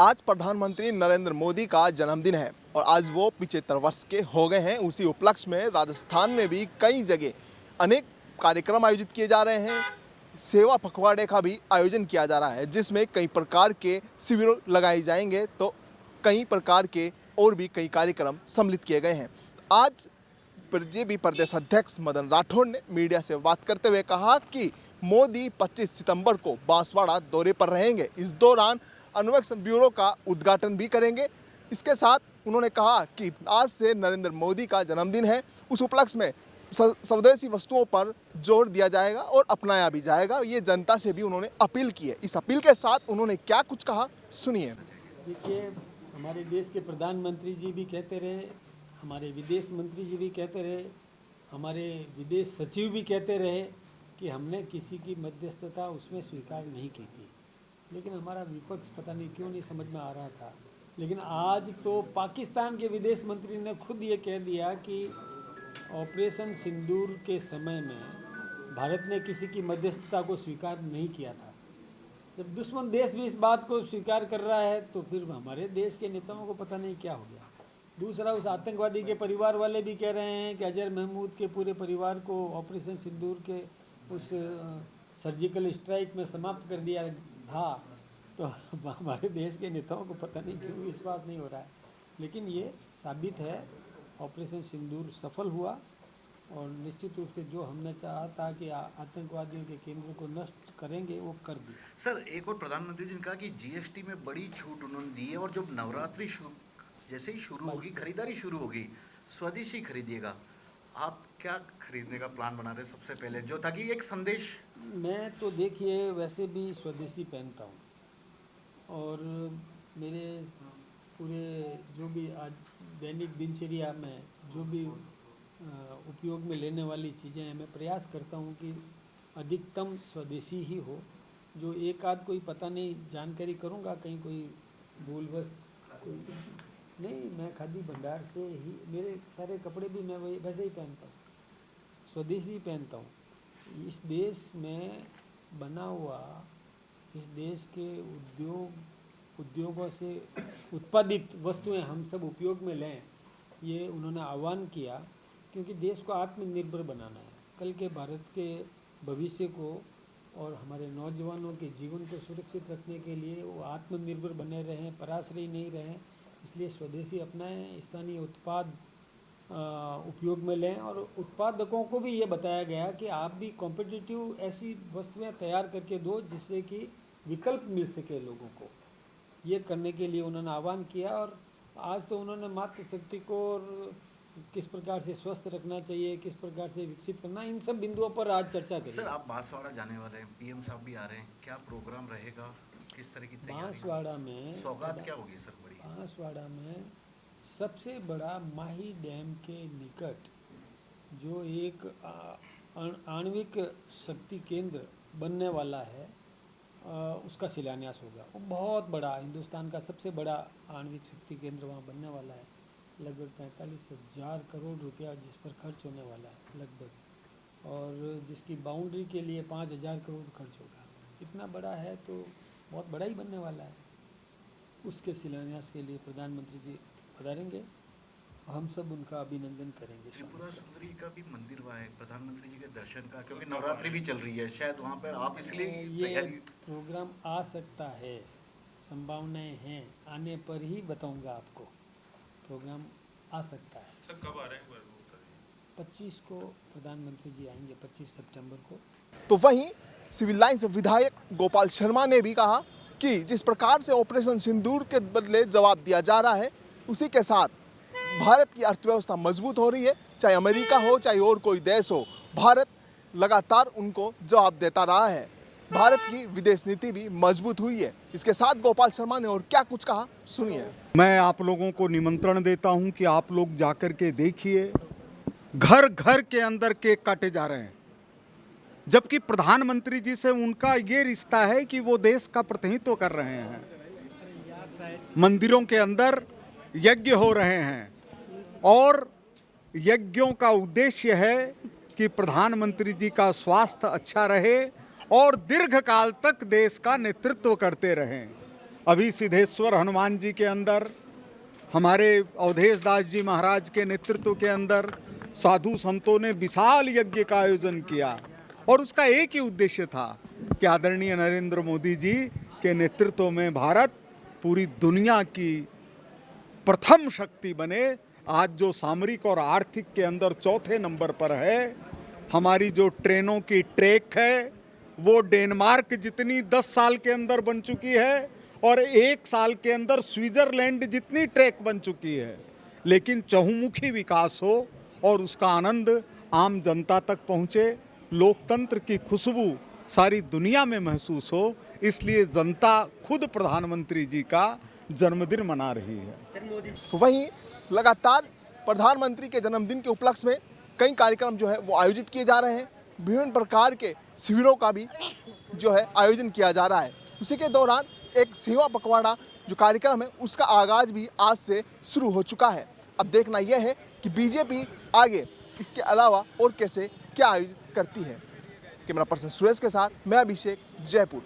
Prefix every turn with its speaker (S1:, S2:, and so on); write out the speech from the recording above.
S1: आज प्रधानमंत्री नरेंद्र मोदी का जन्मदिन है और आज वो 75 वर्ष के हो गए हैं। उसी उपलक्ष्य में राजस्थान में भी कई जगह अनेक कार्यक्रम आयोजित किए जा रहे हैं। सेवा पखवाड़े का भी आयोजन किया जा रहा है, जिसमें कई प्रकार के शिविर लगाए जाएंगे तो कई प्रकार के और भी कई कार्यक्रम सम्मिलित किए गए हैं। आज जेपी प्रदेश अध्यक्ष मदन राठौड़ ने मीडिया से बात करते हुए कहा कि मोदी 25 सितंबर को बांसवाड़ा दौरे पर रहेंगे। इस दौरान अन्वेषण ब्यूरो का उद्घाटन भी करेंगे। इसके साथ उन्होंने कहा कि आज से नरेंद्र मोदी का जन्मदिन है, उस उपलक्ष्य में स्वदेशी वस्तुओं पर जोर दिया जाएगा और अपनाया भी जाएगा। ये जनता से भी उन्होंने अपील की है। इस अपील के साथ उन्होंने क्या कुछ कहा, सुनिए।
S2: देखिए, हमारे देश के प्रधानमंत्री जी भी कहते रहे, हमारे विदेश मंत्री जी भी कहते रहे, हमारे विदेश सचिव भी कहते रहे कि हमने किसी की मध्यस्थता उसमें स्वीकार नहीं की थी, लेकिन हमारा विपक्ष पता नहीं क्यों नहीं समझ में आ रहा था। लेकिन आज तो पाकिस्तान के विदेश मंत्री ने खुद ये कह दिया कि ऑपरेशन सिंदूर के समय में भारत ने किसी की मध्यस्थता को स्वीकार नहीं किया था। जब दुश्मन देश भी इस बात को स्वीकार कर रहा है तो फिर हमारे देश के नेताओं को पता नहीं क्या हो गया। दूसरा, उस आतंकवादी के परिवार वाले भी कह रहे हैं कि अजहर महमूद के पूरे परिवार को ऑपरेशन सिंदूर के उस सर्जिकल स्ट्राइक में समाप्त कर दिया था। तो हमारे देश के नेताओं को पता नहीं क्यों विश्वास नहीं हो रहा है। लेकिन ये साबित है, ऑपरेशन सिंदूर सफल हुआ और निश्चित रूप से जो हमने चाहा था कि आतंकवादियों के केंद्र को नष्ट करेंगे वो कर दिया।
S3: सर, एक और प्रधानमंत्री जी ने कहा कि जीएसटी में बड़ी छूट उन्होंने दी है और जब नवरात्रि जैसे ही शुरू होगी, खरीदारी शुरू होगी, स्वदेशी खरीदिएगा। आप क्या खरीदने का प्लान बना रहे हैं सबसे पहले, जो ताकि एक संदेश?
S2: मैं तो देखिए वैसे भी स्वदेशी पहनता हूँ और मेरे पूरे जो भी आज दैनिक दिनचर्या में जो भी उपयोग में लेने वाली चीज़ें हैं, मैं प्रयास करता हूँ कि अधिकतम स्वदेशी ही हो। जो एक आध कोई पता नहीं जानकारी करूँगा कहीं कोई भूलवश नहीं, मैं खादी भंडार से ही मेरे सारे कपड़े भी मैं वही वैसे ही पहनता हूँ, स्वदेशी पहनता हूँ। इस देश में बना हुआ, इस देश के उद्योगों से उत्पादित वस्तुएं हम सब उपयोग में लें, ये उन्होंने आह्वान किया, क्योंकि देश को आत्मनिर्भर बनाना है। कल के भारत के भविष्य को और हमारे नौजवानों के जीवन को सुरक्षित रखने के लिए वो आत्मनिर्भर बने रहें, पराश्रयी नहीं रहें। इसलिए स्वदेशी अपनाएं, स्थानीय उत्पाद उपयोग में लें और उत्पादकों को भी ये बताया गया कि आप भी कॉम्पिटिटिव ऐसी वस्तुएं तैयार करके दो जिससे कि विकल्प मिल सके लोगों को। ये करने के लिए उन्होंने आह्वान किया और आज तो उन्होंने मातृशक्ति को और किस प्रकार से स्वस्थ रखना चाहिए, किस प्रकार से विकसित करना, इन सब बिंदुओं पर आज चर्चा करें।
S3: सर, आप बांसवाड़ा जाने वाले हैं, पीएम साहब भी आ रहे हैं, क्या प्रोग्राम रहेगा, किस तरह की तैयारी?
S2: बांसवाड़ा में
S3: सौगात क्या होगी सर बड़ी?
S2: बांसवाड़ा में सबसे बड़ा माही डैम के निकट जो एक आणविक शक्ति केंद्र बनने वाला है, उसका शिलान्यास होगा। वो बहुत बड़ा, हिंदुस्तान का सबसे बड़ा आणविक शक्ति केंद्र वहाँ बनने वाला है। लगभग 45,000 करोड़ रुपया जिस पर खर्च होने वाला है लगभग, और जिसकी बाउंड्री के लिए 5,000 करोड़ खर्च होगा। इतना बड़ा है तो बहुत बड़ा ही बनने वाला है। उसके शिलान्यास के लिए प्रधानमंत्री जी पधारेंगे, हम सब उनका अभिनंदन करेंगे।
S3: त्रिपुरा सुंदरी का भी मंदिर वहाँ है, प्रधानमंत्री जी के दर्शन का, क्योंकि नवरात्रि भी चल रही है, शायद वहाँ पर आप इसलिए
S2: ये प्रोग्राम आ सकता है, संभावनाएं हैं, आने पर ही बताऊंगा आपको। प्रोग्राम आ सकता है।
S4: सर, कब आ रहे हैं?
S2: 25 को प्रधानमंत्री जी आएंगे, 25 सितंबर को।
S1: तो वहीं सिविल लाइन्स विधायक गोपाल शर्मा ने भी कहा कि जिस प्रकार से ऑपरेशन सिंदूर के बदले जवाब दिया जा रहा है, उसी के साथ भारत की अर्थव्यवस्था मजबूत हो रही है। चाहे अमेरिका हो, चाहे और कोई देश हो, भारत लगातार उनको जवाब देता रहा है। भारत की विदेश नीति भी मजबूत हुई है। इसके साथ गोपाल शर्मा ने और क्या कुछ कहा, सुनिए।
S5: मैं आप लोगों को निमंत्रण देता हूं कि आप लोग जाकर के देखिए, घर घर के अंदर केक काटे जा रहे हैं, जबकि प्रधानमंत्री जी से उनका ये रिश्ता है कि वो देश का प्रतिनिधित्व कर रहे हैं। मंदिरों के अंदर यज्ञ हो रहे हैं और यज्ञों का उद्देश्य है कि प्रधानमंत्री जी का स्वास्थ्य अच्छा रहे और दीर्घकाल तक देश का नेतृत्व करते रहें। अभी सिद्धेश्वर हनुमान जी के अंदर हमारे अवधेश दास जी महाराज के नेतृत्व के अंदर साधु संतों ने विशाल यज्ञ का आयोजन किया और उसका एक ही उद्देश्य था कि आदरणीय नरेंद्र मोदी जी के नेतृत्व में भारत पूरी दुनिया की प्रथम शक्ति बने। आज जो सामरिक और आर्थिक के अंदर चौथे नंबर पर है, हमारी जो ट्रेनों की ट्रैक है वो डेनमार्क जितनी 10 साल के अंदर बन चुकी है और 1 साल के अंदर स्विट्जरलैंड जितनी ट्रैक बन चुकी है। लेकिन चहुमुखी विकास हो और उसका आनंद आम जनता तक पहुँचे, लोकतंत्र की खुशबू सारी दुनिया में महसूस हो, इसलिए जनता खुद प्रधानमंत्री जी का जन्मदिन मना रही है।
S1: वहीं लगातार प्रधानमंत्री के जन्मदिन के उपलक्ष्य में कई कार्यक्रम जो है वो आयोजित किए जा रहे हैं। विभिन्न प्रकार के शिविरों का भी जो है आयोजन किया जा रहा है। उसी के दौरान एक सेवा पखवाड़ा जो कार्यक्रम है उसका आगाज भी आज से शुरू हो चुका है। अब देखना यह है कि बीजेपी आगे इसके अलावा और कैसे क्या आयोजित करती है। कैमरा पर्सन सुरेश के साथ मैं अभिषेक, जयपुर।